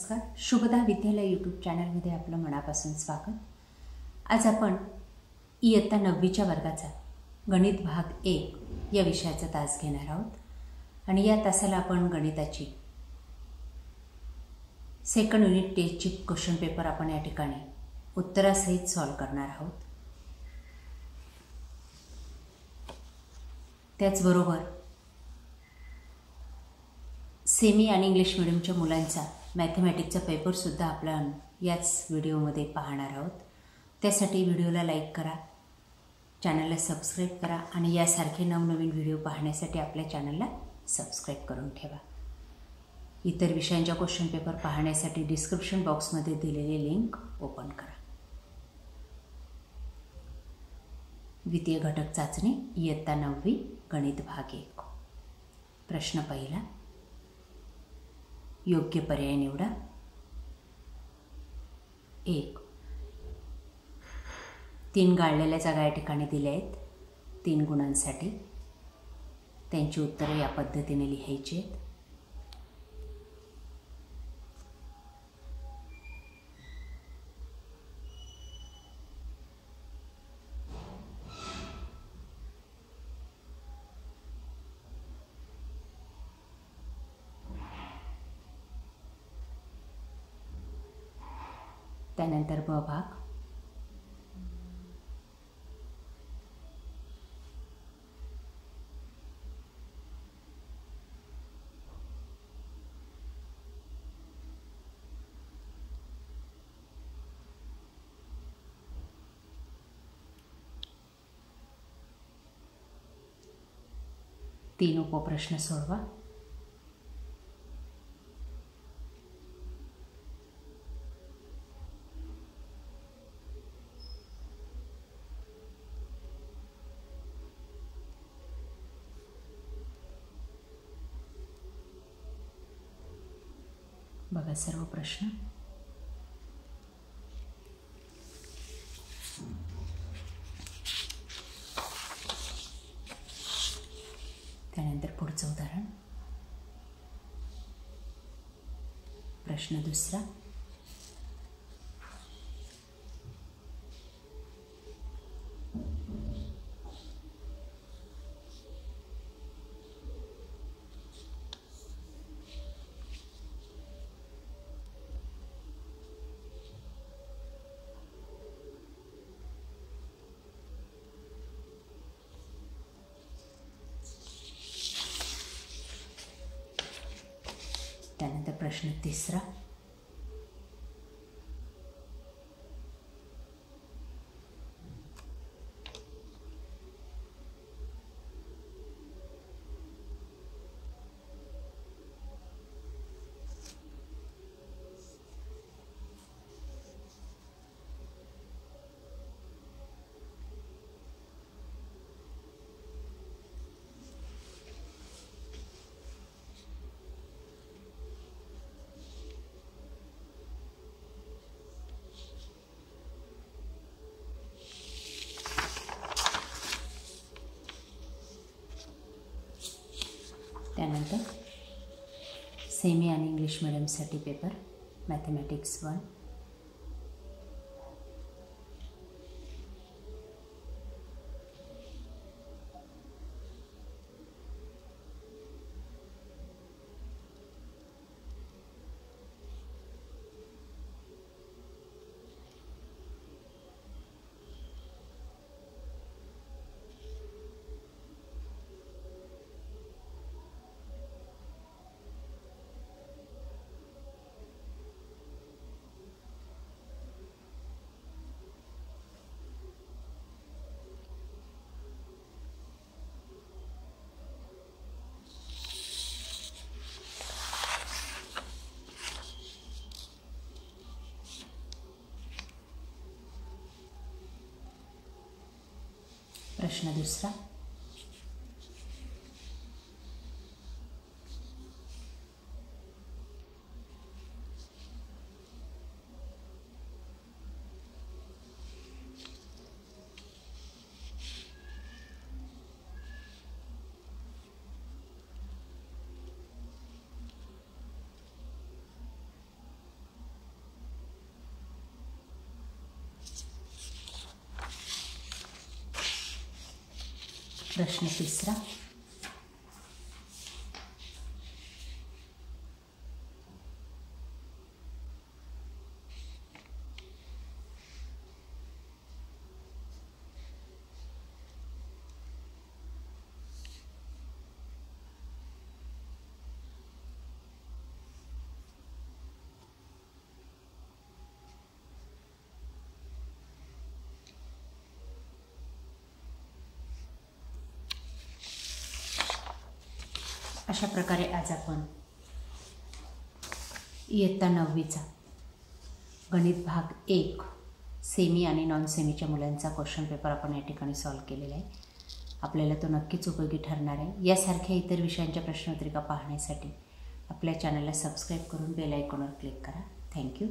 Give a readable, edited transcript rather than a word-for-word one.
नमस्कार. शुभदा विद्यालय यूट्यूब चॅनलमध्ये आपलं मनापासून स्वागत. आज आपण इयत्ता 9वीच्या वर्गाचा गणित भाग 1 या विषयाचा तास घेणार आहोत आणि या तासाला आपण गणिताची सेकंड युनिट टेस्टची क्वेश्चन पेपर आपण या ठिकाणी उत्तरासहित सॉल्व करणार आहोत. त्याचबरोबर सेमी आणि इंग्लिश मिडियमच्या मुलांचा मॅथमॅटिक्सचा पेपरसुद्धा आपण याच व्हिडिओमध्ये पाहणार आहोत. त्यासाठी व्हिडिओला लाईक करा, चॅनलला सबस्क्राईब करा आणि यासारखे नवनवीन व्हिडिओ पाहण्यासाठी आपल्या चॅनलला सबस्क्राईब करून ठेवा. इतर विषयांच्या क्वेश्चन पेपर पाहण्यासाठी डिस्क्रिप्शन बॉक्समध्ये दिलेली लिंक ओपन करा. द्वितीय घटक चाचणी इयत्ता 9वी गणित भाग 1. प्रश्न पहिला. योग्य पर्याय निवडा. 1. 3 गाळलेल्या जागा या ठिकाणी दिल्या आहेत 3 गुणांसाठी. त्यांची उत्तरे या पद्धतीने लिहायची आहेत. त्यानंतर ब भाग. तीन उपप्रश्न सोडवा. बघा सर्व प्रश्न. त्यानंतर पुढचं उदाहरण. प्रश्न दुसरा. त्यानंतर प्रश्न तिसरा. त्यानंतर सेमी आणि इंग्लिश मिडियमसाठी पेपर मॅथमॅटिक्स 1. प्रश्न दुसरा. प्रश्न तिसरा, अशा प्रकारे आज आपण इयत्ता 9वीचा गणित भाग 1 सेमी आणि नॉन सेमीच्या मुलांचा क्वेश्चन पेपर आपण या ठिकाणी सॉल्व केलेला आहे. आपल्याला तो नक्कीच उपयोगी ठरणार आहे. यासारख्या इतर विषयांच्या प्रश्नपत्रिका पाहण्यासाठी आपल्या चॅनलला सबस्क्राईब करून बेल आयकॉनवर क्लिक करा. थँक्यू.